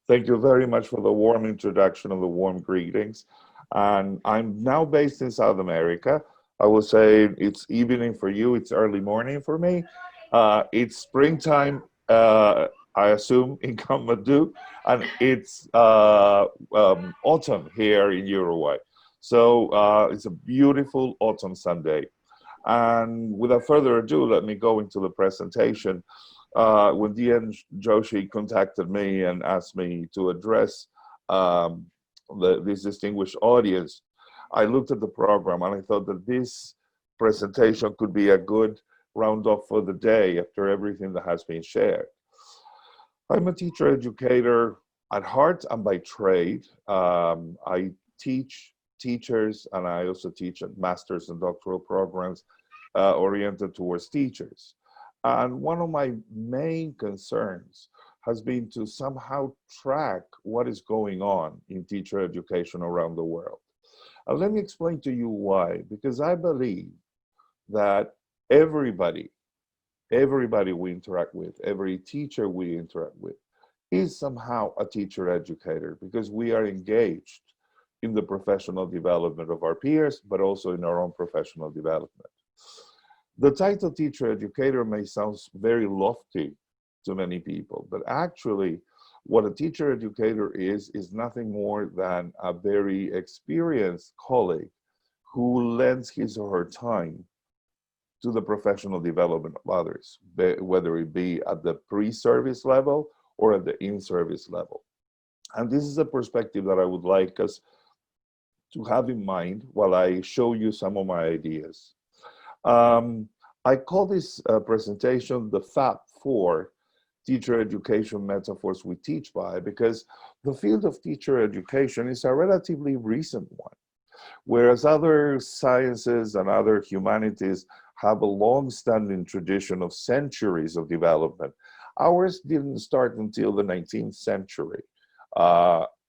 Thank you very much for the warm introduction and the warm greetings. And I'm now based in South America. I will say it's evening for you, it's early morning for me. It's springtime, I assume, in Kathmandu, and it's autumn here in Uruguay. So it's a beautiful autumn Sunday. And without further ado, let me go into the presentation. When DN Joshi contacted me and asked me to address um, this distinguished audience, I looked at the program and I thought that this presentation could be a good round-off for the day after everything that has been shared. I'm a teacher educator at heart and by trade. I teach teachers and I also teach at master's and doctoral programs oriented towards teachers. And one of my main concerns has been to somehow track what is going on in teacher education around the world. And let me explain to you why. Because I believe that everybody we interact with, every teacher we interact with, is somehow a teacher educator because we are engaged in the professional development of our peers, but also in our own professional development. The title teacher educator may sound very lofty to many people, but actually what a teacher educator is nothing more than a very experienced colleague who lends his or her time to the professional development of others, whether it be at the pre-service level or at the in-service level. And this is a perspective that I would like us to have in mind while I show you some of my ideas. I call this presentation the FAP4 teacher education metaphors we teach by, because the field of teacher education is a relatively recent one. Whereas other sciences and other humanities have a long-standing tradition of centuries of development, ours didn't start until the 19th century.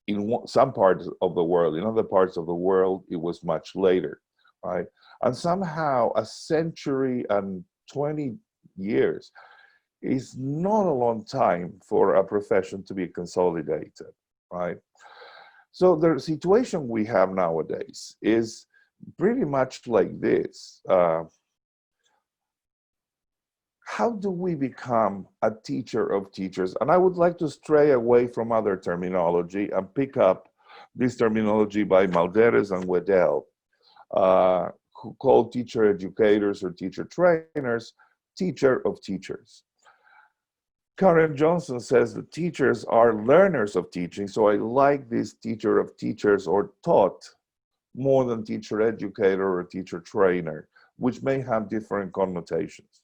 In some parts of the world, in other parts of the world, it was much later, right? And somehow a century and 20 years is not a long time for a profession to be consolidated, right? So the situation we have nowadays is pretty much like this. How do we become a teacher of teachers? And I would like to stray away from other terminology and pick up this terminology by Malderes and Wedel, who call teacher educators or teacher trainers teacher of teachers. Karen Johnson says that teachers are learners of teaching, so I like this teacher of teachers or taught more than teacher educator or teacher trainer, which may have different connotations.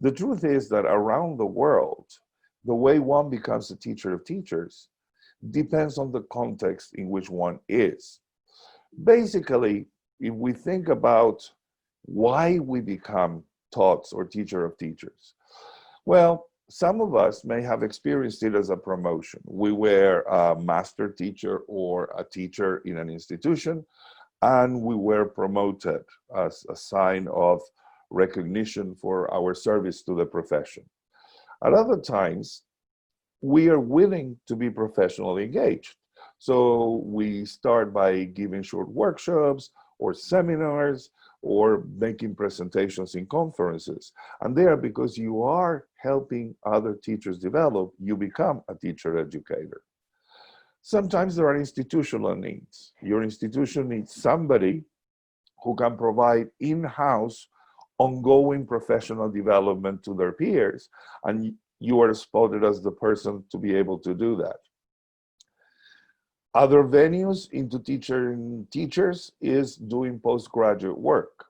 The truth is that around the world, the way one becomes a teacher of teachers depends on the context in which one is. Basically, if we think about why we become taughts or teacher of teachers, well, some of us may have experienced it as a promotion. We were a master teacher or a teacher in an institution, and we were promoted as a sign of recognition for our service to the profession. At other times, we are willing to be professionally engaged. So we start by giving short workshops or seminars or making presentations in conferences. And there, because you are helping other teachers develop, you become a teacher educator. Sometimes there are institutional needs. Your institution needs somebody who can provide in-house ongoing professional development to their peers, and you are spotted as the person to be able to do that. Other venues into teachers is doing postgraduate work.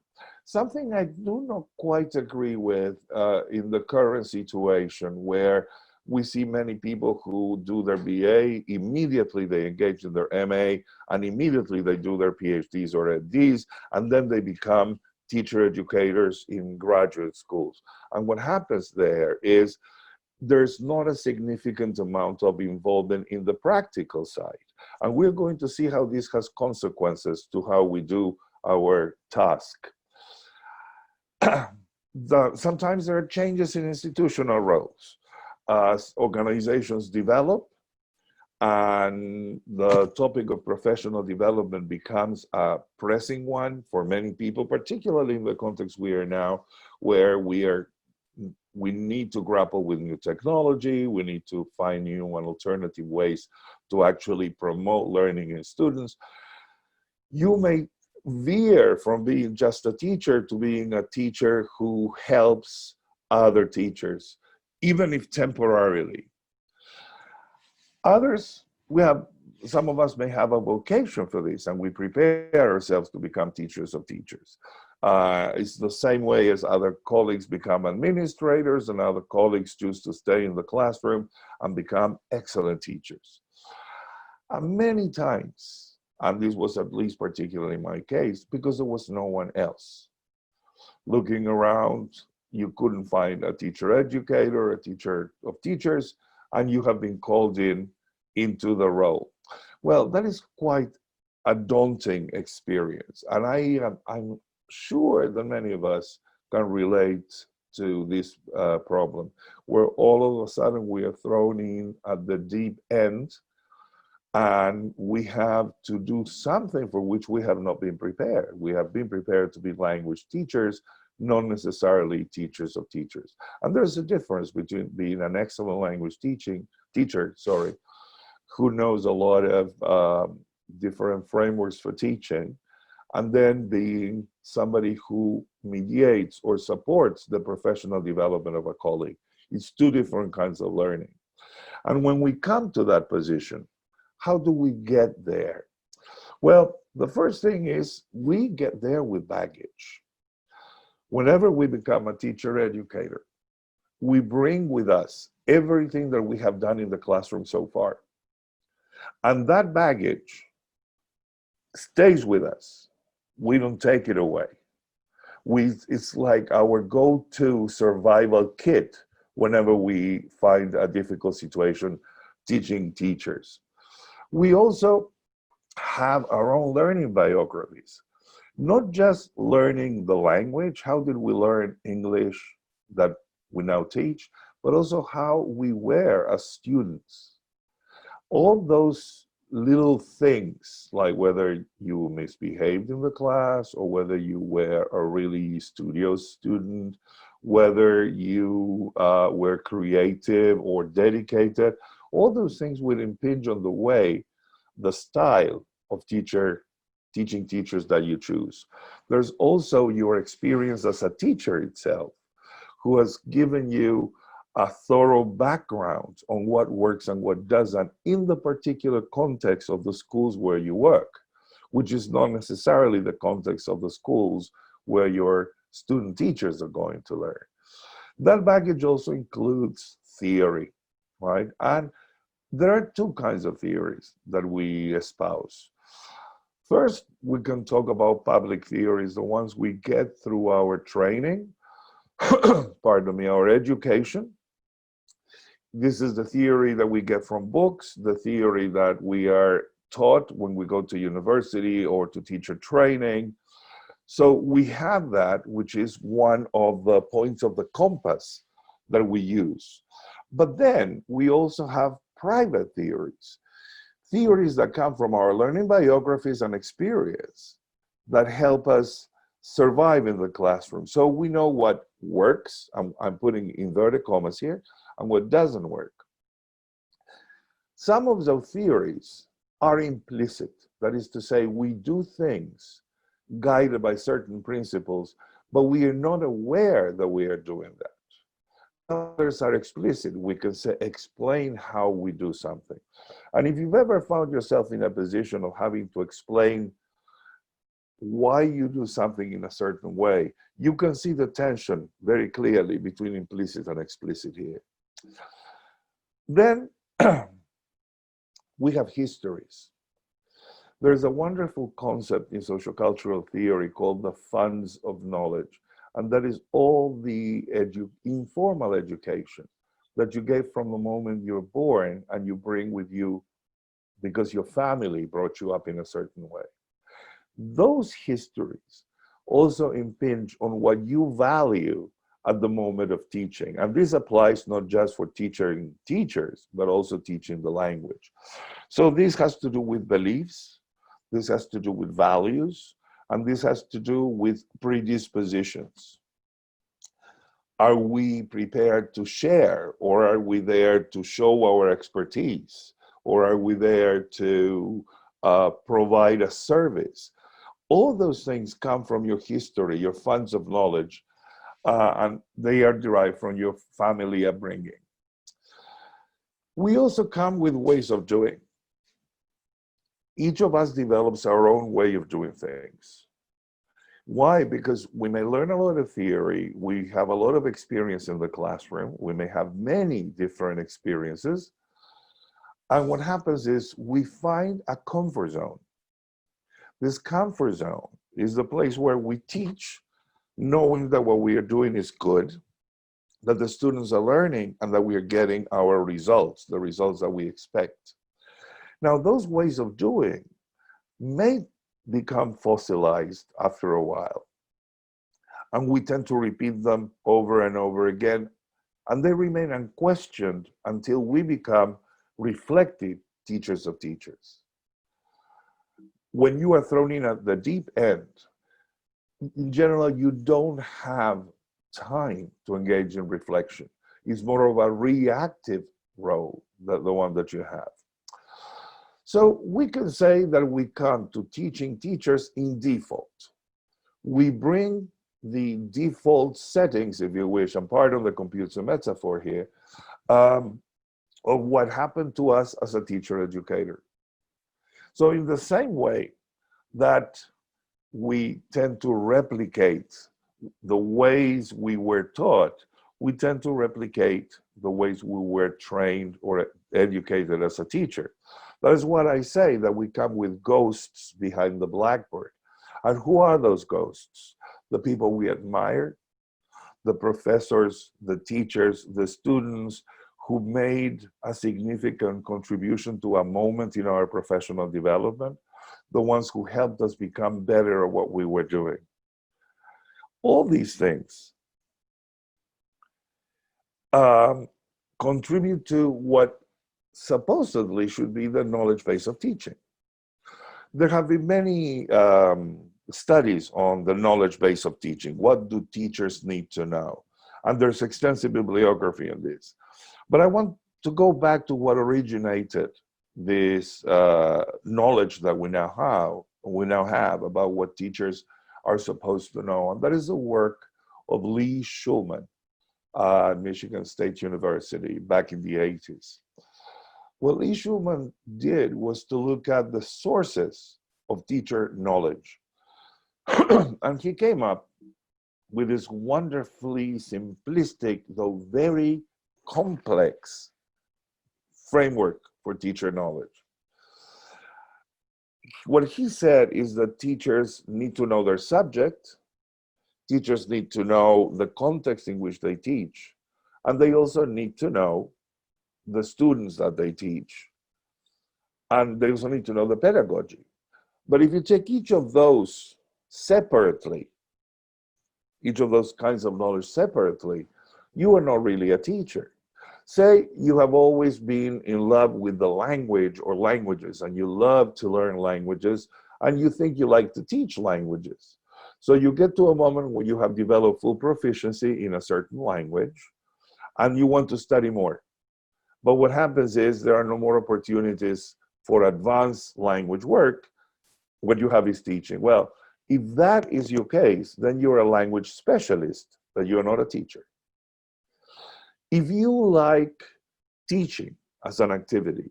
Something I do not quite agree with in the current situation, where we see many people who do their BA, immediately they engage in their MA, and immediately they do their PhDs or MDs, and then they become teacher educators in graduate schools. And what happens there is there's not a significant amount of involvement in the practical side. And we're going to see how this has consequences to how we do our task. Sometimes there are changes in institutional roles. As organizations develop, and the topic of professional development becomes a pressing one for many people, particularly in the context we are now, where we need to grapple with new technology, we need to find new and alternative ways to actually promote learning in students. You may veer from being just a teacher to being a teacher who helps other teachers, even if temporarily. Others, some of us may have a vocation for this, and we prepare ourselves to become teachers of teachers. It's the same way as other colleagues become administrators, and other colleagues choose to stay in the classroom and become excellent teachers. And many times, and this was at least particularly my case, because there was no one else. Looking around, you couldn't find a teacher educator, a teacher of teachers, and you have been called into the role. Well, that is quite a daunting experience. And I'm sure that many of us can relate to this problem, where all of a sudden we are thrown in at the deep end, and we have to do something for which we have not been prepared. We have been prepared to be language teachers, not necessarily teachers of teachers. And there's a difference between being an excellent language teacher, who knows a lot of different frameworks for teaching, and then being somebody who mediates or supports the professional development of a colleague. It's two different kinds of learning. And when we come to that position, how do we get there? Well, the first thing is we get there with baggage. Whenever we become a teacher educator, we bring with us everything that we have done in the classroom so far. And that baggage stays with us. We don't take it away. It's like our go-to survival kit whenever we find a difficult situation teaching teachers. We also have our own learning biographies, not just learning the language, how did we learn English that we now teach, but also how we were as students. All those little things, like whether you misbehaved in the class or whether you were a really studious student, whether you were creative or dedicated, all those things will impinge on the way, the style of teaching teachers that you choose. There's also your experience as a teacher itself, who has given you a thorough background on what works and what doesn't in the particular context of the schools where you work, which is not necessarily the context of the schools where your student teachers are going to learn. That baggage also includes theory, right? And there are two kinds of theories that we espouse. First, we can talk about public theories, the ones we get through our training, pardon me, our education. This is the theory that we get from books, the theory that we are taught when we go to university or to teacher training. So we have that, which is one of the points of the compass that we use. But then we also have private theories, theories that come from our learning biographies and experience that help us survive in the classroom. So we know what works, I'm putting inverted commas here, and what doesn't work. Some of those theories are implicit. That is to say, we do things guided by certain principles, but we are not aware that we are doing that. Others are explicit. We can say, explain how we do something. And if you've ever found yourself in a position of having to explain why you do something in a certain way, you can see the tension very clearly between implicit and explicit here. Then we have histories. There's a wonderful concept in sociocultural theory called the funds of knowledge. And that is all the informal education that you get from the moment you're born and you bring with you because your family brought you up in a certain way. Those histories also impinge on what you value at the moment of teaching. And this applies not just for teaching teachers, but also teaching the language. So this has to do with beliefs, this has to do with values, and this has to do with predispositions. Are we prepared to share, or are we there to show our expertise, or are we there to provide a service? All those things come from your history, your funds of knowledge, and they are derived from your family upbringing. We also come with ways of doing. Each of us develops our own way of doing things. Why? Because we may learn a lot of theory, we have a lot of experience in the classroom, we may have many different experiences, and what happens is we find a comfort zone. This comfort zone is the place where we teach, knowing that what we are doing is good, that the students are learning, and that we are getting our results, the results that we expect. Now, those ways of doing may become fossilized after a while, and we tend to repeat them over and over again, and they remain unquestioned until we become reflective teachers of teachers. When you are thrown in at the deep end, in general, you don't have time to engage in reflection. It's more of a reactive role, the one that you have. So we can say that we come to teaching teachers in default. We bring the default settings, if you wish, I'm part of the computer metaphor here, of what happened to us as a teacher educator. So in the same way that we tend to replicate the ways we were taught, we tend to replicate the ways we were trained or educated as a teacher. That is what I say, that we come with ghosts behind the blackboard. And who are those ghosts? The people we admire, the professors, the teachers, the students who made a significant contribution to a moment in our professional development, the ones who helped us become better at what we were doing. All these things contribute to what supposedly should be the knowledge base of teaching. There have been many studies on the knowledge base of teaching. What do teachers need to know? And there's extensive bibliography on this. But I want to go back to what originated this knowledge that we now have about what teachers are supposed to know. And that is the work of Lee Shulman at Michigan State University back in the 80s. What Lee Shulman did was to look at the sources of teacher knowledge. And he came up with this wonderfully simplistic, though very complex framework for teacher knowledge. What he said is that teachers need to know their subject, teachers need to know the context in which they teach, and they also need to know the students that they teach. And they also need to know the pedagogy. But if you take each of those separately, each of those kinds of knowledge separately, you are not really a teacher. Say you have always been in love with the language or languages, and you love to learn languages, and you think you like to teach languages. So you get to a moment where you have developed full proficiency in a certain language, and you want to study more. But what happens is there are no more opportunities for advanced language work. What you have is teaching. Well, if that is your case, then you're a language specialist, but you're not a teacher. If you like teaching as an activity,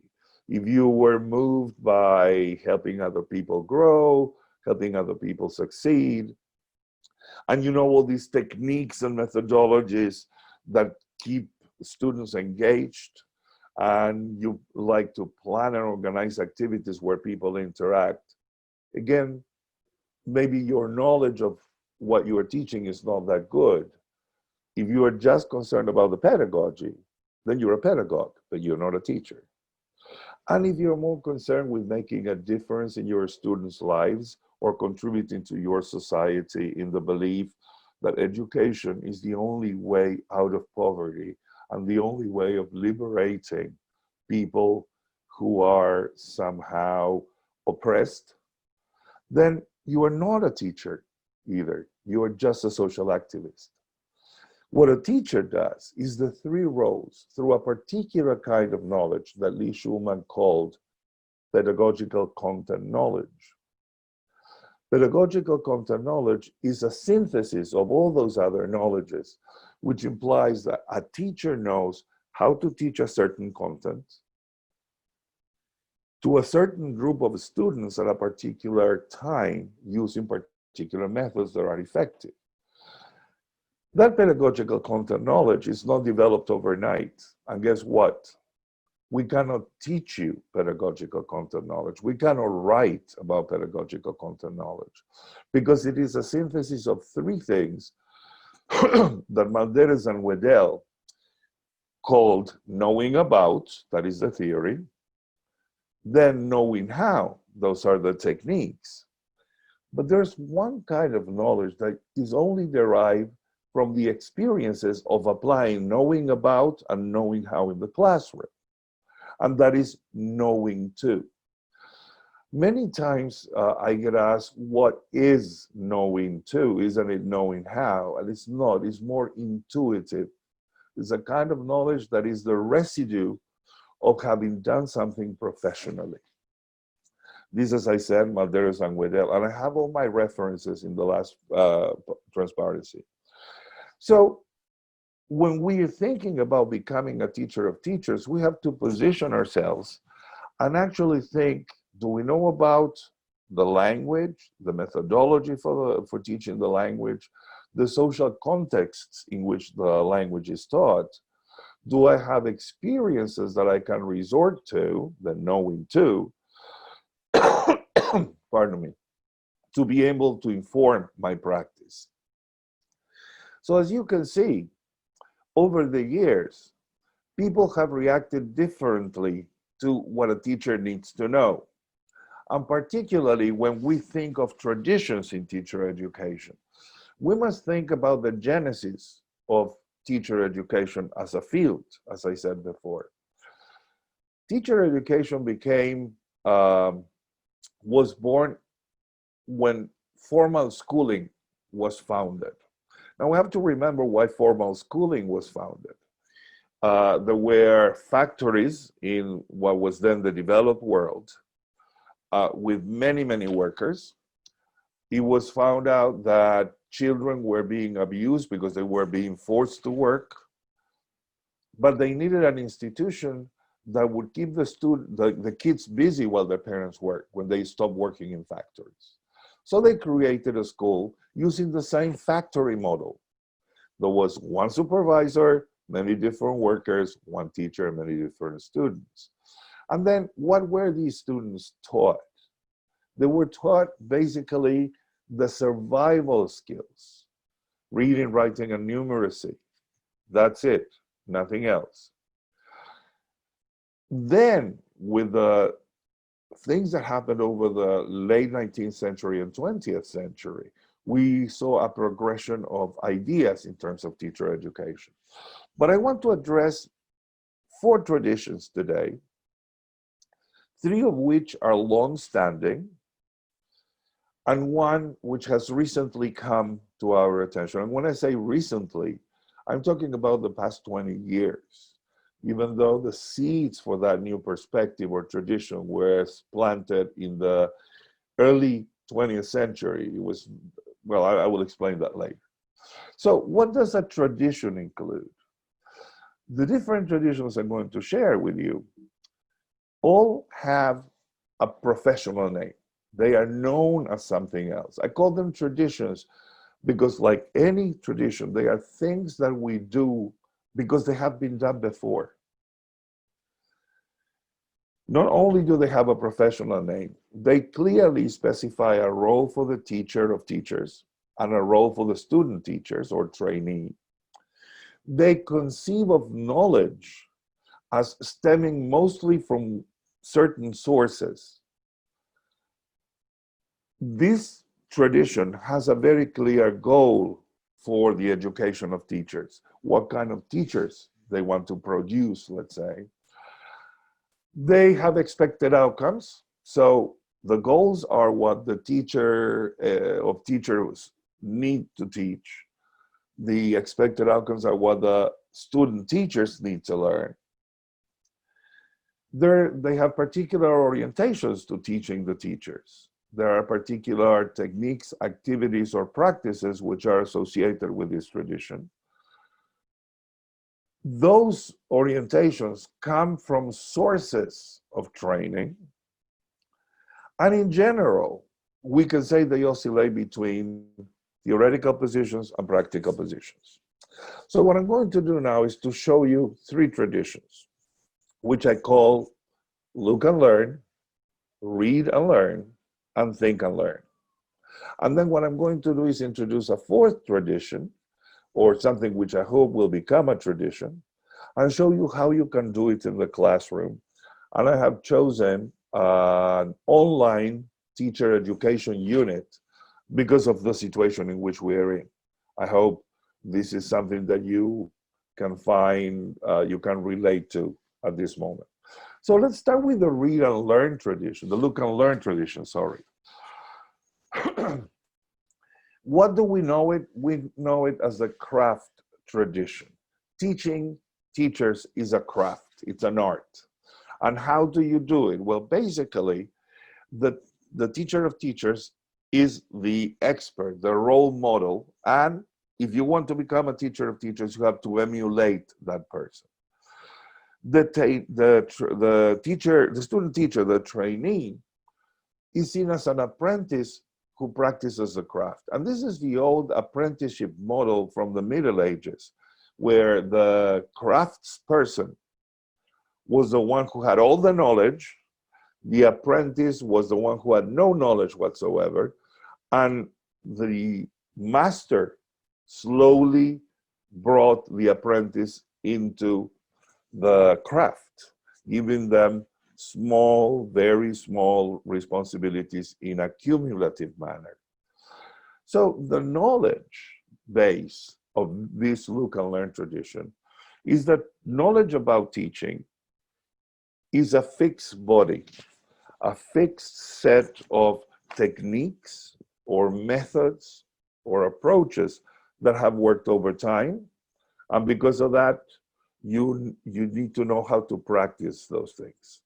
if you were moved by helping other people grow, helping other people succeed, and you know all these techniques and methodologies that keep students engaged, and you like to plan and organize activities where people interact, again, maybe your knowledge of what you are teaching is not that good. If you are just concerned about the pedagogy, then you're a pedagogue, but you're not a teacher. And if you're more concerned with making a difference in your students' lives or contributing to your society in the belief that education is the only way out of poverty and the only way of liberating people who are somehow oppressed, then you are not a teacher either. You are just a social activist. What a teacher does is the three roles through a particular kind of knowledge that Lee Schulman called pedagogical content knowledge. Pedagogical content knowledge is a synthesis of all those other knowledges, which implies that a teacher knows how to teach a certain content to a certain group of students at a particular time using particular methods that are effective. That pedagogical content knowledge is not developed overnight. And guess what? We cannot teach you pedagogical content knowledge. We cannot write about pedagogical content knowledge because it is a synthesis of three things that Malderes and Wedel called knowing about, that is the theory, then knowing how, those are the techniques. But there's one kind of knowledge that is only derived from the experiences of applying knowing about and knowing how in the classroom. And that is knowing to. Many times I get asked, what is knowing to? Isn't it knowing how? And it's not, it's more intuitive. It's a kind of knowledge that is the residue of having done something professionally. This, as I said, Malderes and Wedel, and I have all my references in the last transparency. So when we are thinking about becoming a teacher of teachers, we have to position ourselves and actually think, do we know about the language, the methodology for teaching the language, the social contexts in which the language is taught? Do I have experiences that I can resort to, the knowing to, pardon me, to be able to inform my practice? So as you can see, over the years, people have reacted differently to what a teacher needs to know. And particularly when we think of traditions in teacher education, we must think about the genesis of teacher education as a field, as I said before. Teacher education was born when formal schooling was founded. Now we have to remember why formal schooling was founded. There were factories in what was then the developed world with many, many workers. It was found out that children were being abused because they were being forced to work, but they needed an institution that would keep the kids busy while their parents worked when they stopped working in factories. So they created a school using the same factory model. There was one supervisor, many different workers, one teacher, many different students. And then what were these students taught? They were taught basically the survival skills, reading, writing, and numeracy. That's it, nothing else. Then with the things that happened over the late 19th century and 20th century, we saw a progression of ideas in terms of teacher education. But I want to address 4 traditions today, 3 of which are long-standing, and one which has recently come to our attention. And when I say recently, I'm talking about the past 20 years, even though the seeds for that new perspective or tradition were planted in the early 20th century. It was, well, I will explain that later. So what does a tradition include? The different traditions I'm going to share with you all have a professional name. They are known as something else. I call them traditions because, like any tradition, they are things that we do because they have been done before. Not only do they have a professional name, they clearly specify a role for the teacher of teachers and a role for the student teachers or trainee. They conceive of knowledge as stemming mostly from certain sources. This tradition has a very clear goal for the education of teachers, what kind of teachers they want to produce, let's say. They have expected outcomes. So the goals are what the teacher of teachers need to teach. The expected outcomes are what the student teachers need to learn. They have particular orientations to teaching the teachers. There are particular techniques, activities, or practices which are associated with this tradition. Those orientations come from sources of training. And in general, we can say they oscillate between theoretical positions and practical positions. So what I'm going to do now is to show you three traditions, which I call look and learn, read and learn, and think and learn. And then what I'm going to do is introduce a fourth tradition, or something which I hope will become a tradition, and show you how you can do it in the classroom. And I have chosen an online teacher education unit because of the situation in which we are in. I hope this is something that you can find, you can relate to at this moment. So let's start with the read and learn tradition, the look and learn tradition, sorry. What do we know it? We know it as the craft tradition. Teaching teachers is a craft, it's an art. And how do you do it? Well, basically, the teacher of teachers is the expert, the role model. And if you want to become a teacher of teachers, you have to emulate that person. The student teacher, the trainee, is seen as an apprentice who practices the craft. And this is the old apprenticeship model from the Middle Ages, where the craftsperson was the one who had all the knowledge, the apprentice was the one who had no knowledge whatsoever, and the master slowly brought the apprentice into the craft, giving them small, very small responsibilities in a cumulative manner. So the knowledge base of this look and learn tradition is that knowledge about teaching is a fixed body, a fixed set of techniques or methods or approaches that have worked over time. And because of that, you need to know how to practice those things.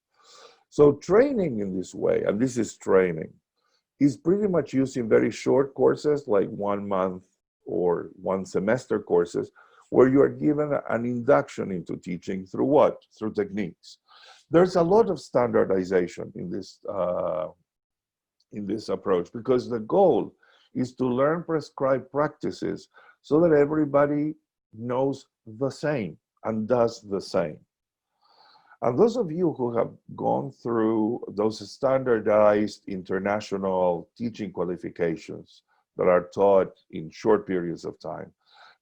So training in this way, and this is training, is pretty much used in very short courses like 1 month or 1 semester courses, where you are given an induction into teaching through what? Through techniques. There's a lot of standardization in this approach, because the goal is to learn prescribed practices so that everybody knows the same and does the same. And those of you who have gone through those standardized international teaching qualifications that are taught in short periods of time,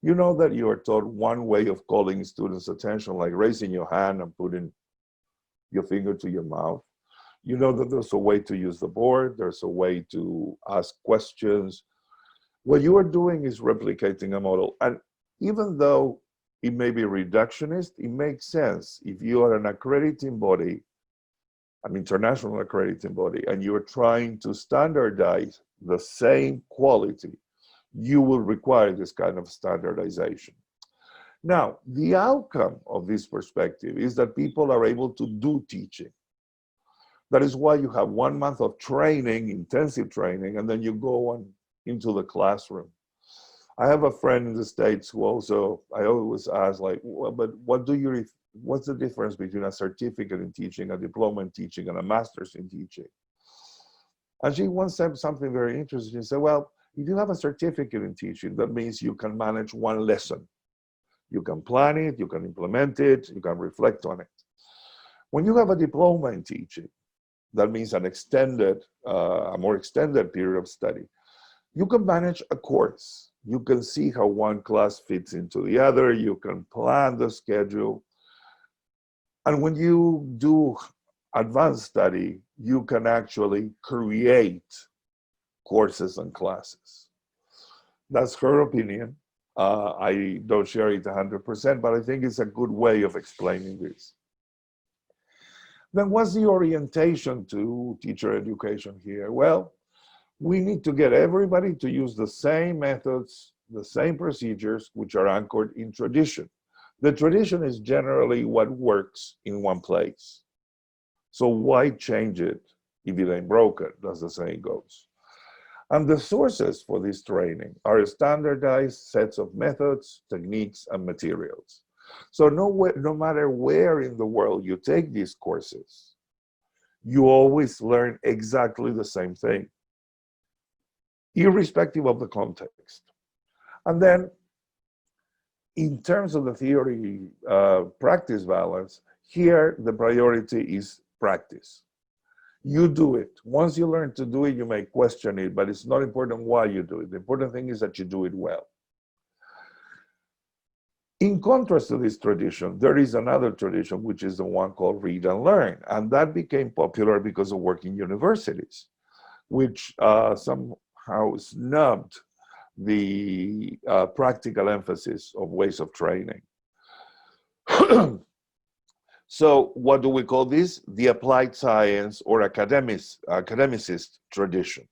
you know that you are taught one way of calling students' attention, like raising your hand and putting your finger to your mouth. You know that there's a way to use the board, there's a way to ask questions. What you are doing is replicating a model. And even though it may be reductionist, it makes sense. If you are an accrediting body, an international accrediting body, and you are trying to standardize the same quality, you will require this kind of standardization. Now, the outcome of this perspective is that people are able to do teaching. That is why you have 1 month of training, intensive training, and then you go on into the classroom. I have a friend in the States who also, I always ask, like, well, but what's the difference between a certificate in teaching, a diploma in teaching, and a master's in teaching? And she once said something very interesting. She said, well, if you have a certificate in teaching, that means you can manage one lesson. You can plan it, you can implement it, you can reflect on it. When you have a diploma in teaching, that means an extended, a more extended period of study. You can manage a course. You can see how one class fits into the other. You can plan the schedule. And when you do advanced study, you can actually create courses and classes. That's her opinion. I don't share it 100%, but I think it's a good way of explaining this. Then what's the orientation to teacher education here? Well, we need to get everybody to use the same methods, the same procedures, which are anchored in tradition. The tradition is generally what works in one place. So why change it if it ain't broken, as the saying goes? And the sources for this training are standardized sets of methods, techniques, and materials. So no matter where in the world you take these courses, you always learn exactly the same thing, irrespective of the context. And then in terms of the theory practice balance, here the priority is practice. You do it. Once you learn to do it, you may question it, but it's not important why you do it. The important thing is that you do it well. In contrast to this tradition, there is another tradition, which is the one called read and learn. And that became popular because of working universities, which somehow snubbed the practical emphasis of ways of training. So what do we call this? The applied science or academicist tradition,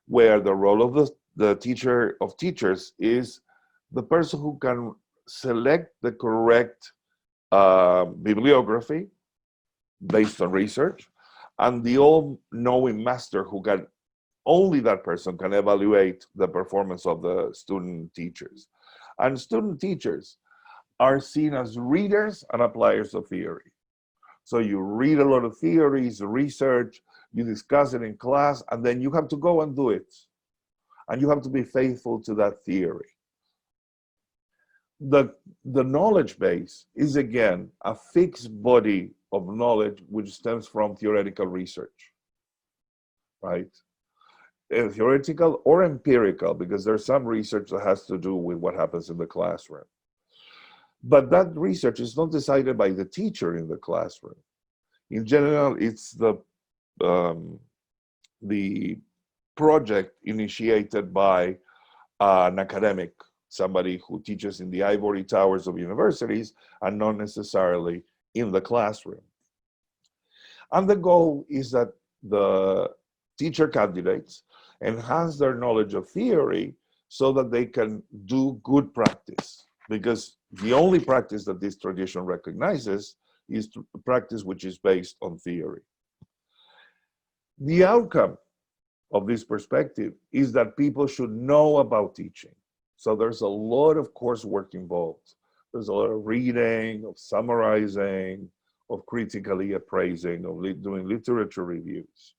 where the role of the teacher of teachers is the person who can select the correct bibliography based on research, and the all-knowing master who can, only that person can evaluate the performance of the student teachers. And student teachers are seen as readers and appliers of theory. So you read a lot of theories, research, you discuss it in class, and then you have to go and do it. And you have to be faithful to that theory. The knowledge base is, again, a fixed body of knowledge which stems from theoretical research, right? Theoretical or empirical, because there's some research that has to do with what happens in the classroom. But that research is not decided by the teacher in the classroom. In general, it's the project initiated by an academic, somebody who teaches in the ivory towers of universities and not necessarily in the classroom. And the goal is that the teacher candidates enhance their knowledge of theory so that they can do good practice. Because the only practice that this tradition recognizes is practice which is based on theory. The outcome of this perspective is that people should know about teaching. So there's a lot of coursework involved. There's a lot of reading, of summarizing, of critically appraising, of doing literature reviews.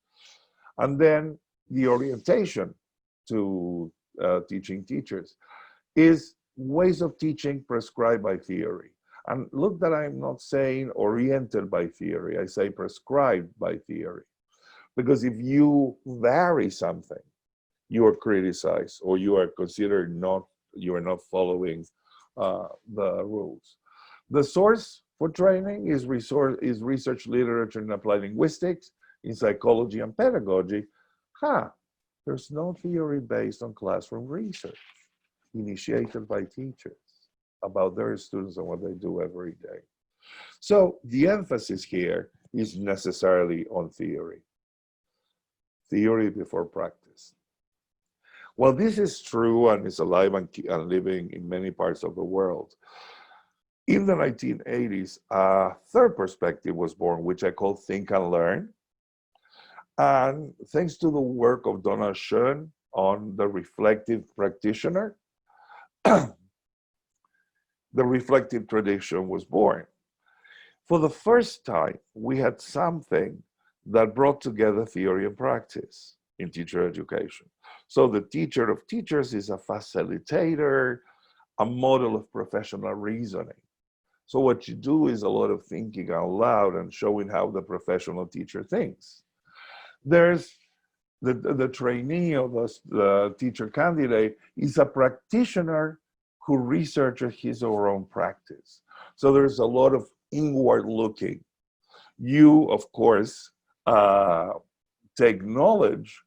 And then the orientation to teaching teachers is ways of teaching prescribed by theory. And look that I'm not saying oriented by theory, I say prescribed by theory. Because if you vary something, you are criticized or you are considered you are not following the rules. The source for training is research literature in applied linguistics, in psychology and pedagogy. There's no theory based on classroom research initiated by teachers about their students and what they do every day. So the emphasis here is necessarily on theory. Theory before practice. Well, this is true and is alive and living in many parts of the world. In the 1980s, a third perspective was born, which I call think and learn. And thanks to the work of Donald Schoen on the reflective practitioner, the reflective tradition was born. For the first time, we had something that brought together theory and practice in teacher education. So the teacher of teachers is a facilitator, a model of professional reasoning. So what you do is a lot of thinking out loud and showing how the professional teacher thinks. There's the trainee of the teacher candidate is a practitioner who researches his or her own practice. So there's a lot of inward looking. You, of course, take knowledge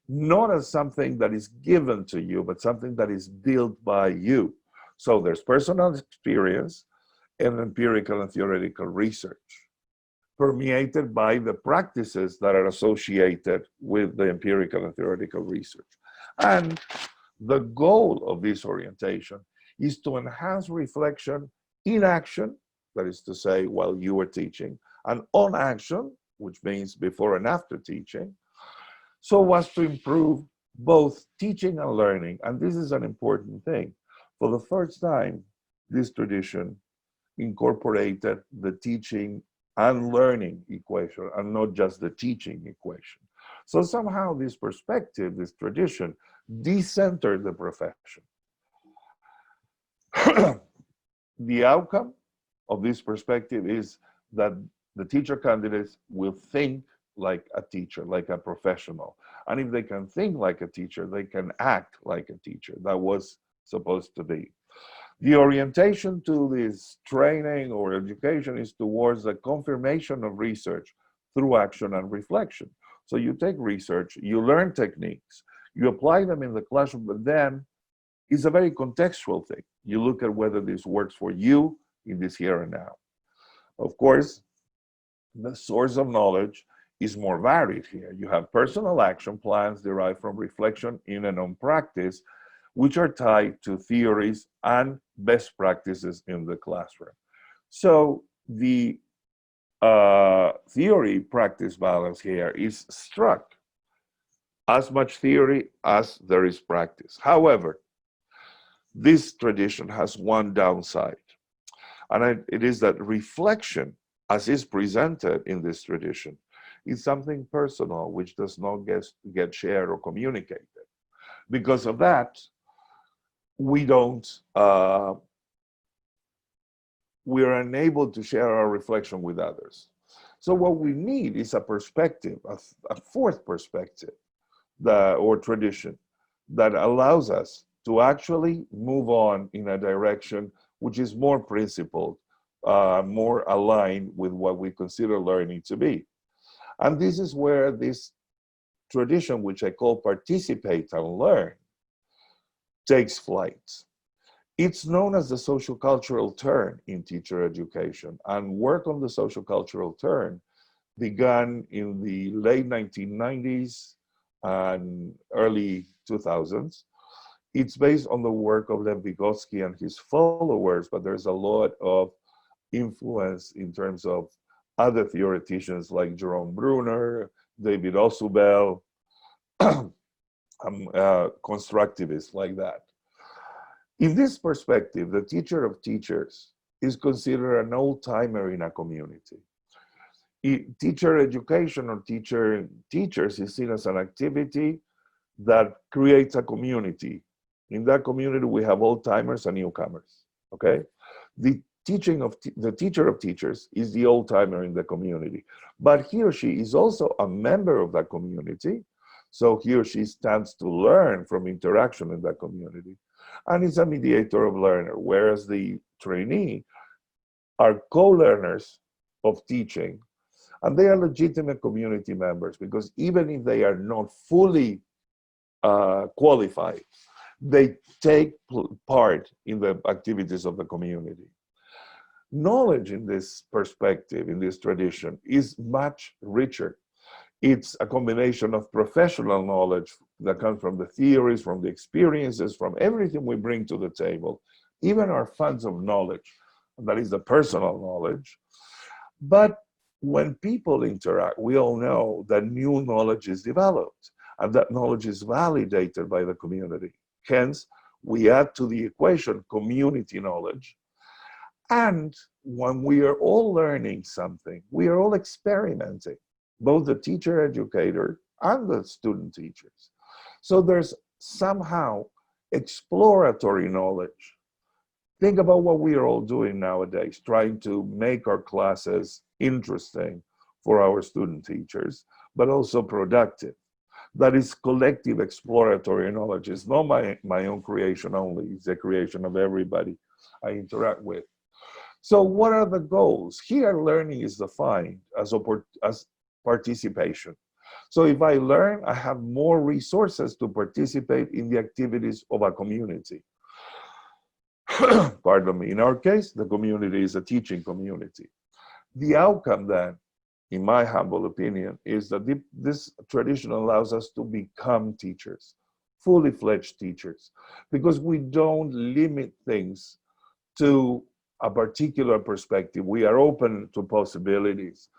not as something that is given to you, but something that is built by you. So there's personal experience and empirical and theoretical research, permeated by the practices that are associated with the empirical and theoretical research. And the goal of this orientation is to enhance reflection in action, that is to say, while you are teaching, and on action, which means before and after teaching, so as to improve both teaching and learning. And this is an important thing. For the first time, this tradition incorporated the teaching and learning equation, and not just the teaching equation. So somehow this perspective, this tradition, decentered the profession. The outcome of this perspective is that the teacher candidates will think like a teacher, like a professional. And if they can think like a teacher, they can act like a teacher. That was supposed to be. The orientation to this training or education is towards the confirmation of research through action and reflection. So you take research, you learn techniques, you apply them in the classroom, but then it's a very contextual thing. You look at whether this works for you in this here and now. Of course, the source of knowledge is more varied here. You have personal action plans derived from reflection in and on practice, which are tied to theories and best practices in the classroom. So the theory practice balance here is struck. As much theory as there is practice. However, this tradition has one downside, and it is that reflection, as is presented in this tradition, is something personal which does not get shared or communicated. Because of that, we are unable to share our reflection with others. So what we need is a perspective, a fourth perspective, or tradition that allows us to actually move on in a direction which is more principled, more aligned with what we consider learning to be. And this is where this tradition, which I call participate and learn, takes flight. It's known as the social cultural turn in teacher education, and work on the social cultural turn began in the late 1990s and early 2000s. It's based on the work of Lev Vygotsky and his followers, but there's a lot of influence in terms of other theoreticians like Jerome Bruner, David Ausubel, constructivists like that. In this perspective, the teacher of teachers is considered an old-timer in a community. Teacher education or teachers is seen as an activity that creates a community. In that community, we have old-timers and newcomers, okay? The teacher of teachers is the old-timer in the community, but he or she is also a member of that community, so he or she stands to learn from interaction in that community, and is a mediator of learner, whereas the trainee are co-learners of teaching, and they are legitimate community members, because even if they are not fully qualified, they take part in the activities of the community. Knowledge in this perspective, in this tradition, is much richer. It's a combination of professional knowledge that comes from the theories, from the experiences, from everything we bring to the table, even our funds of knowledge, that is the personal knowledge. But when people interact, we all know that new knowledge is developed, and that knowledge is validated by the community. Hence, we add to the equation community knowledge. And when we are all learning something, we are all experimenting, both the teacher educator and the student teachers. So there's somehow exploratory knowledge. Think about what we are all doing nowadays, trying to make our classes interesting for our student teachers, but also productive. That is collective exploratory knowledge. It's not my own creation only, it's the creation of everybody I interact with. So what are the goals? Here, learning is defined as participation. So if I learn, I have more resources to participate in the activities of a community. Pardon me. In our case, the community is a teaching community. The outcome then, in my humble opinion, is that this tradition allows us to become teachers, fully fledged teachers, because we don't limit things to a particular perspective. We are open to possibilities.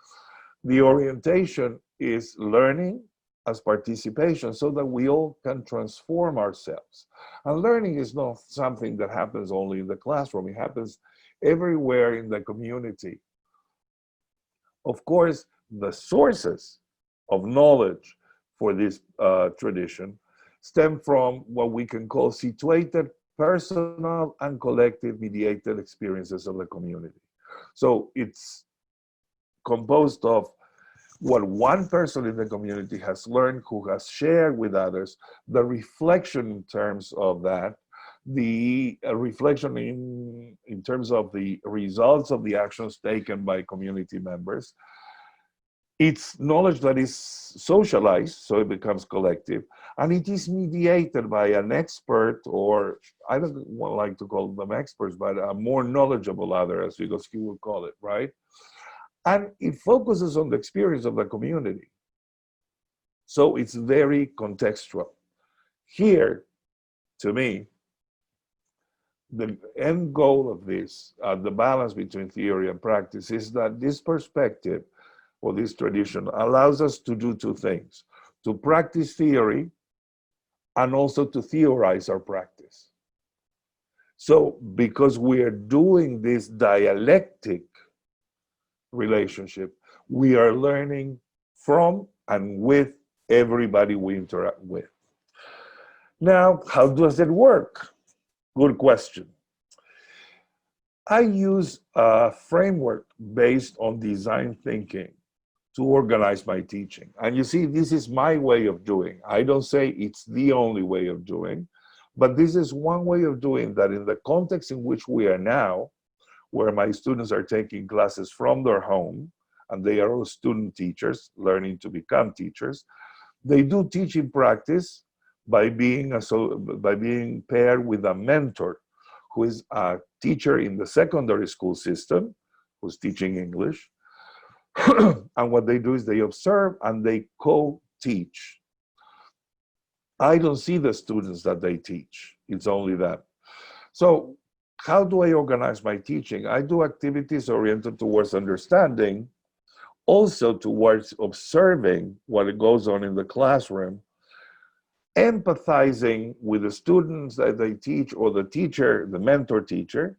The orientation is learning as participation so that we all can transform ourselves. And learning is not something that happens only in the classroom, it happens everywhere in the community. Of course, the sources of knowledge for this tradition stem from what we can call situated, personal, and collective mediated experiences of the community. So it's composed of what one person in the community has learned, who has shared with others, the reflection in terms of that, the reflection in terms of the results of the actions taken by community members. It's knowledge that is socialized, so it becomes collective, and it is mediated by an expert, or I don't like to call them experts, but a more knowledgeable other, as Vygotsky would call it, right? And it focuses on the experience of the community. So it's very contextual. Here, to me, the end goal of this, the balance between theory and practice, is that this perspective or this tradition allows us to do two things: to practice theory and also to theorize our practice. So because we are doing this dialectic relationship, we are learning from and with everybody we interact with. Now, how does it work? Good question. I use a framework based on design thinking to organize my teaching. And you see, this is my way of doing. I don't say it's the only way of doing, but this is one way of doing that in the context in which we are now, where my students are taking classes from their home, and they are all student teachers learning to become teachers. They do teaching practice by being paired with a mentor who is a teacher in the secondary school system, who's teaching English. And what they do is they observe and they co-teach. I don't see the students that they teach. It's only them. So how do I organize my teaching? I do activities oriented towards understanding, also towards observing what goes on in the classroom, empathizing with the students that they teach, or the teacher, the mentor teacher.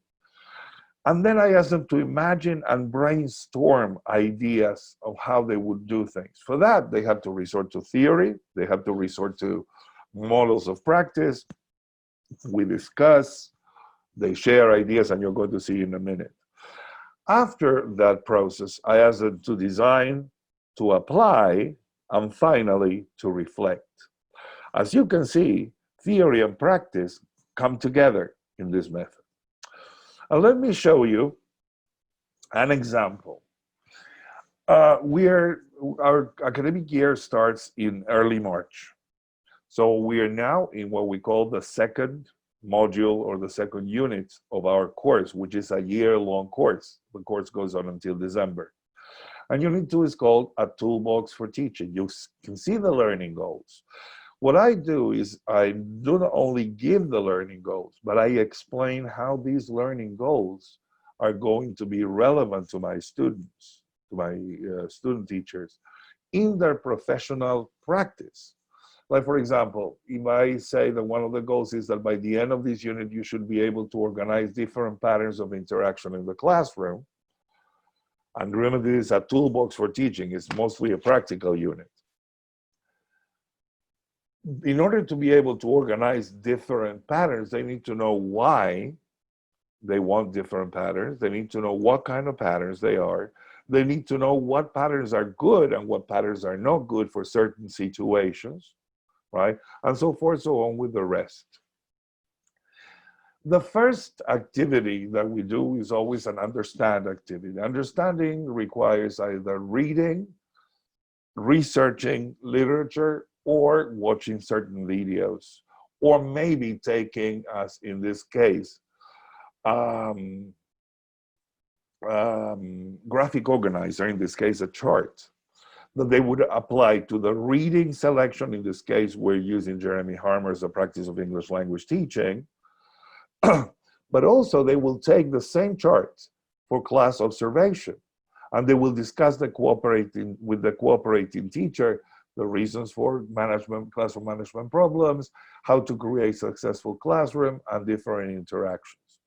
And then I ask them to imagine and brainstorm ideas of how they would do things. For that, they have to resort to theory. They have to resort to models of practice. We discuss, they share ideas, and you're going to see in a minute. After that process, I ask them to design, to apply, and finally, to reflect. As you can see, theory and practice come together in this method. And let me show you an example. Our academic year starts in early March. So we are now in what we call the second module or the second unit of our course, which is a year-long course. The course goes on until December. And unit 2 is called A Toolbox for Teaching. You can see the learning goals. What I do is I do not only give the learning goals, but I explain how these learning goals are going to be relevant to my students, to my student teachers, in their professional practice. Like, for example, if I say that one of the goals is that by the end of this unit, you should be able to organize different patterns of interaction in the classroom. And remember, this is a toolbox for teaching. It's mostly a practical unit. In order to be able to organize different patterns, they need to know why they want different patterns. They need to know what kind of patterns they are. They need to know what patterns are good and what patterns are not good for certain situations, right? And so forth, so on with the rest. The first activity that we do is always an understand activity. Understanding requires either reading researching literature or watching certain videos, or maybe taking, as in this case, um, graphic organizer, in this case a chart, that they would apply to the reading selection. In this case, we're using Jeremy Harmer's The Practice of English Language Teaching. But also they will take the same charts for class observation, and they will discuss with the cooperating teacher the reasons for classroom management problems, how to create successful classroom, and different interactions.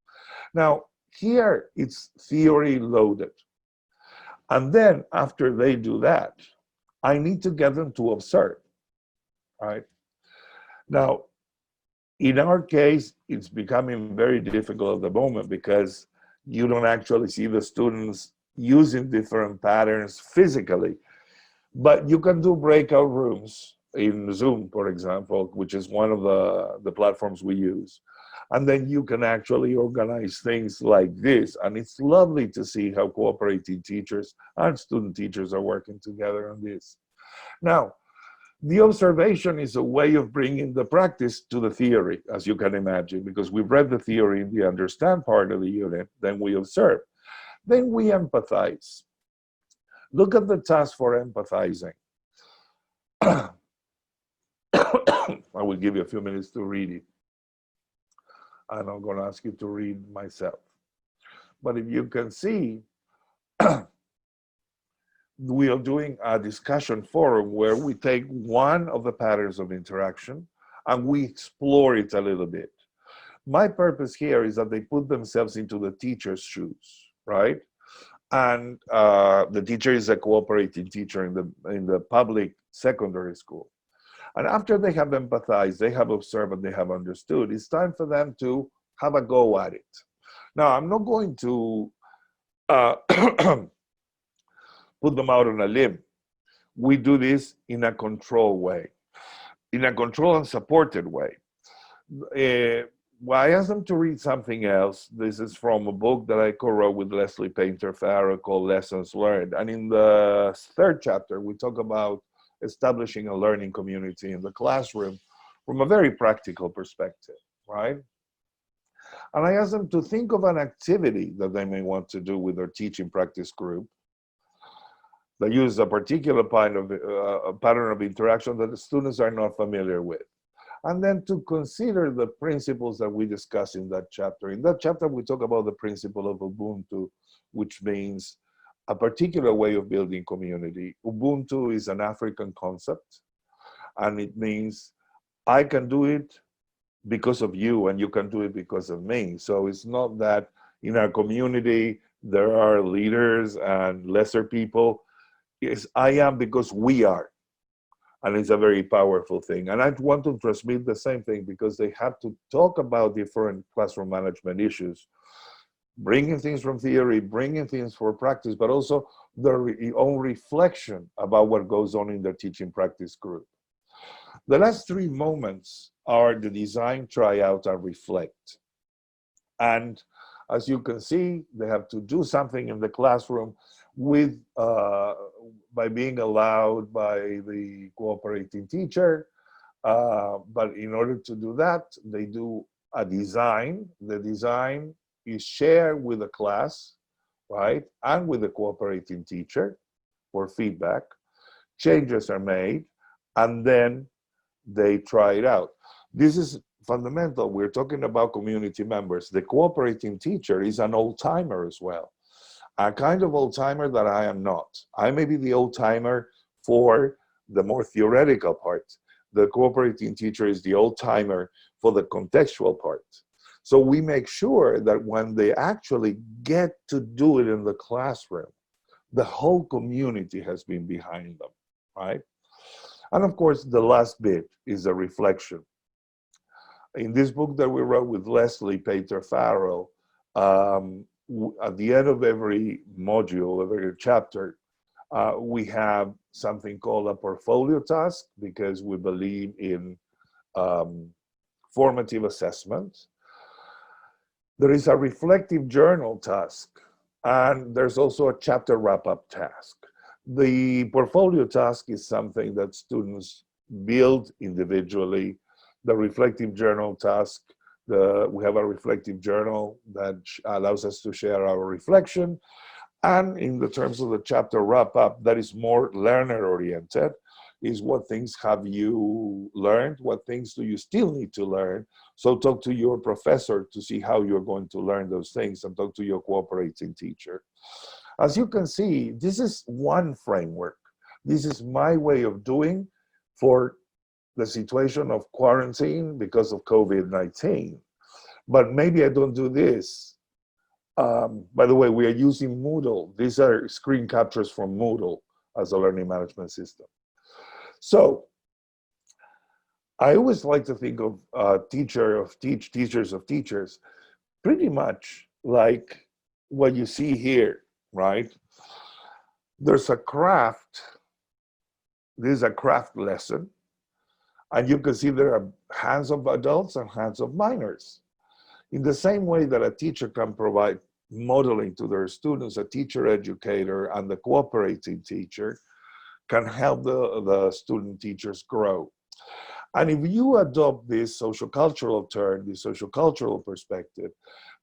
Now, here it's theory loaded. And then after they do that, I need to get them to observe, right? Now, in our case, it's becoming very difficult at the moment because you don't actually see the students using different patterns physically. But you can do breakout rooms in Zoom, for example, which is one of the platforms we use. And then you can actually organize things like this. And it's lovely to see how cooperating teachers and student teachers are working together on this. Now, the observation is a way of bringing the practice to the theory, as you can imagine, because we've read the theory in the understand part of the unit, then we observe. Then we empathize. Look at the task for empathizing. I will give you a few minutes to read it. And I'm going to ask you to read myself. But if you can see, we are doing a discussion forum where we take one of the patterns of interaction and we explore it a little bit. My purpose here is that they put themselves into the teacher's shoes, right? And the teacher is a cooperating teacher in the public secondary school. And after they have empathized, they have observed, and they have understood, it's time for them to have a go at it. Now, I'm not going to put them out on a limb. We do this in a controlled way, in a controlled and supported way. Well, I asked them to read something else. This is from a book that I co-wrote with Leslie Painter Farrow called Lessons Learned. And in the third chapter, we talk about establishing a learning community in the classroom from a very practical perspective, right? And I asked them to think of an activity that they may want to do with their teaching practice group that uses a particular pattern of interaction that the students are not familiar with. And then to consider the principles that we discuss in that chapter. In that chapter, we talk about the principle of Ubuntu, which means a particular way of building community. Ubuntu is an African concept, and it means I can do it because of you, and you can do it because of me. So it's not that in our community there are leaders and lesser people. It's I am because we are. And it's a very powerful thing. And I want to transmit the same thing because they have to talk about different classroom management issues, bringing things from theory, bringing things for practice, but also their own reflection about what goes on in their teaching practice group. The last three moments are the design, try out, and reflect. And as you can see, they have to do something in the classroom with by being allowed by the cooperating teacher. But in order to do that, they do a design. The design is shared with the class, right? And with the cooperating teacher for feedback. Changes are made, and then they try it out. This is fundamental. We're talking about community members. The cooperating teacher is an old-timer as well. A kind of old-timer that I am not. I may be the old-timer for the more theoretical part. The cooperating teacher is the old-timer for the contextual part. So we make sure that when they actually get to do it in the classroom, the whole community has been behind them, right? And of course, the last bit is a reflection. In this book that we wrote with Leslie Painter Farrow, at the end of every module, of every chapter, we have something called a portfolio task because we believe in formative assessment. There is a reflective journal task, and there's also a chapter wrap-up task. The portfolio task is something that students build individually. The reflective journal task, we have a reflective journal that allows us to share our reflection. And in the terms of the chapter wrap up, that is more learner oriented, is what things have you learned? What things do you still need to learn? So talk to your professor to see how you're going to learn those things, and talk to your cooperating teacher. As you can see, this is one framework. This is my way of doing for the situation of quarantine because of COVID-19. But maybe I don't do this. By the way, we are using Moodle. These are screen captures from Moodle as a learning management system. So I always like to think of teachers of teachers, pretty much like what you see here, right? There's a craft. This is a craft lesson. And you can see there are hands of adults and hands of minors. In the same way that a teacher can provide modeling to their students, a teacher educator and the cooperating teacher can help the student teachers grow. And if you adopt this social cultural turn, this social cultural perspective,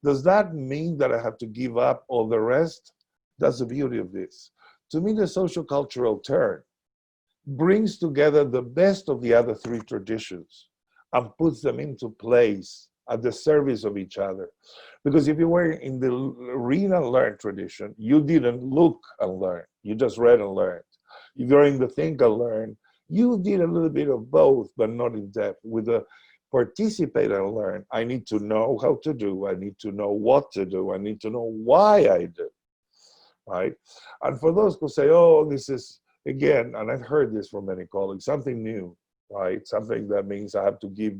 does that mean that I have to give up all the rest? That's the beauty of this. To me, the social cultural turn brings together the best of the other three traditions and puts them into place at the service of each other. Because if you were in the read and learn tradition, you didn't look and learn, you just read and learned. If you're in the think and learn, you did a little bit of both, but not in depth. With the participate and learn, I need to know how to do, I need to know what to do, I need to know why I do, right? And for those who say, oh, this is, again, and I've heard this from many colleagues, something new, right? Something that means I have to give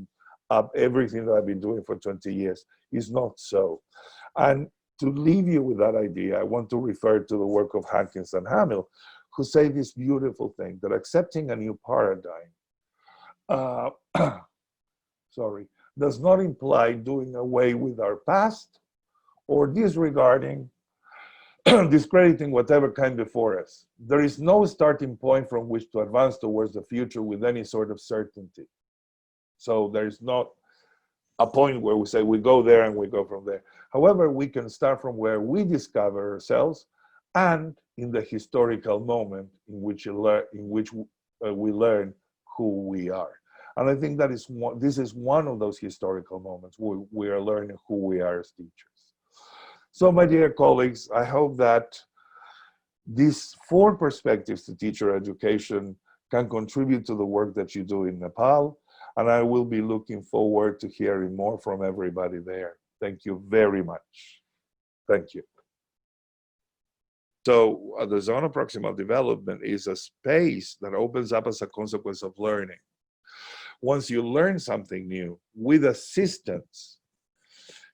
up everything that I've been doing for 20 years. Is not so. And to leave you with that idea, I want to refer to the work of Hankins and Hamill, who say this beautiful thing, that accepting a new paradigm, sorry, does not imply doing away with our past or disregarding, discrediting whatever came before us. There is no starting point from which to advance towards the future with any sort of certainty. So there is not a point where we say we go there and we go from there. However, we can start from where we discover ourselves and in the historical moment in which we learn who we are. And I think that is this is one of those historical moments where we are learning who we are as teachers. So my dear colleagues, I hope that these 4 perspectives to teacher education can contribute to the work that you do in Nepal. And I will be looking forward to hearing more from everybody there. Thank you very much. Thank you. So the zone of proximal development is a space that opens up as a consequence of learning. Once you learn something new, with assistance,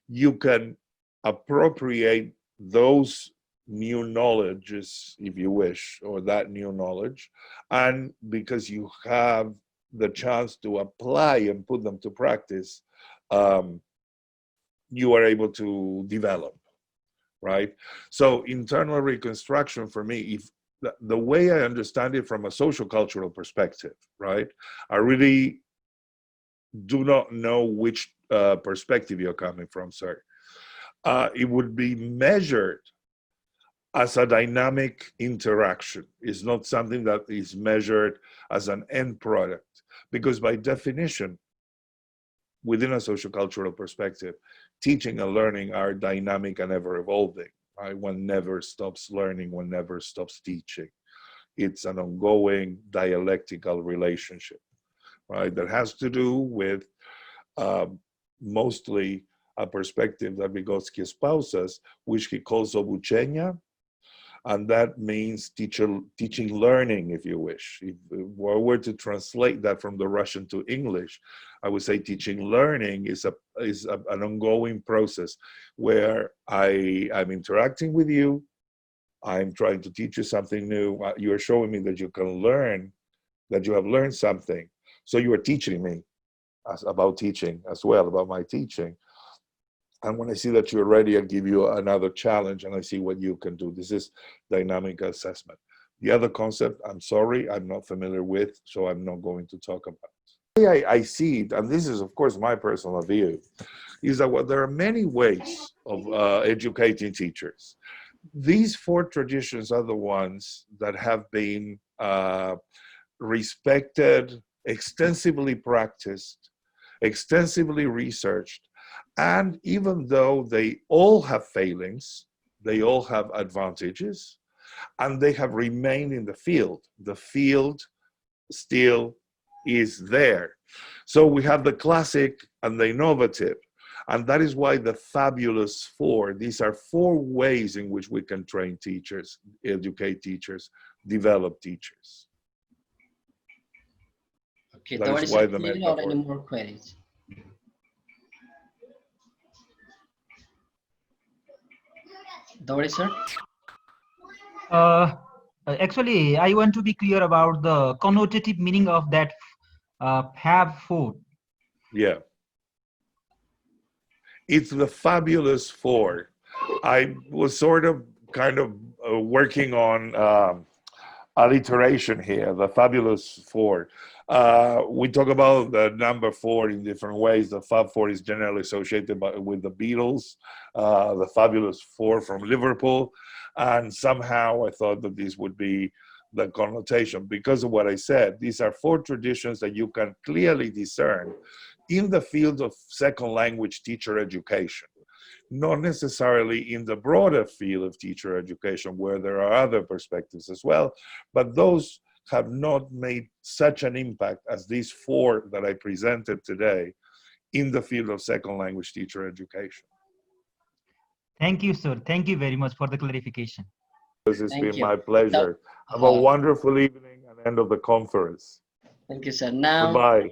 you can appropriate those new knowledges, if you wish, or that new knowledge. And because you have the chance to apply and put them to practice, you are able to develop, right? So internal reconstruction for me, if the way I understand it from a social cultural perspective, right? I really do not know which perspective you're coming from, sir. It would be measured as a dynamic interaction. It's not something that is measured as an end product, because by definition, within a sociocultural perspective, teaching and learning are dynamic and ever evolving, right? One never stops learning, one never stops teaching. It's an ongoing dialectical relationship, right? That has to do with mostly a perspective that Vygotsky espouses, which he calls obuchenia, and that means teaching learning, if you wish. If I were to translate that from the Russian to English, I would say teaching learning is an ongoing process where I'm interacting with you, I'm trying to teach you something new, you're showing me that you can learn, that you have learned something. So you are teaching me about teaching as well, about my teaching. And when I see that you're ready, I give you another challenge and I see what you can do. This is dynamic assessment. The other concept, I'm sorry, I'm not familiar with, so I'm not going to talk about. The way I see it, and this is of course my personal view, is that there are many ways of educating teachers. These four traditions are the ones that have been respected, extensively practiced, extensively researched, and even though they all have failings, they all have advantages, and they have remained in the field. The field still is there. So we have the classic and the innovative. And that is why the fabulous four, these are four ways in which we can train teachers, educate teachers, develop teachers. Okay, That is why the metaphor. Any more queries? Doris, sir? Actually, I want to be clear about the connotative meaning of that Fab Four. Yeah. It's the fabulous four. I was sort of kind of working on alliteration here, the fabulous four. We talk about the number four in different ways. The Fab Four is generally associated with the Beatles, the Fabulous Four from Liverpool, and somehow I thought that this would be the connotation because of what I said. These are four traditions that you can clearly discern in the field of second language teacher education, not necessarily in the broader field of teacher education where there are other perspectives as well, but those have not made such an impact as these four that I presented today in the field of second language teacher education. Thank you, sir. Thank you very much for the clarification. It's been my pleasure. Have a wonderful evening and end of the conference. Thank you, sir. Now, goodbye.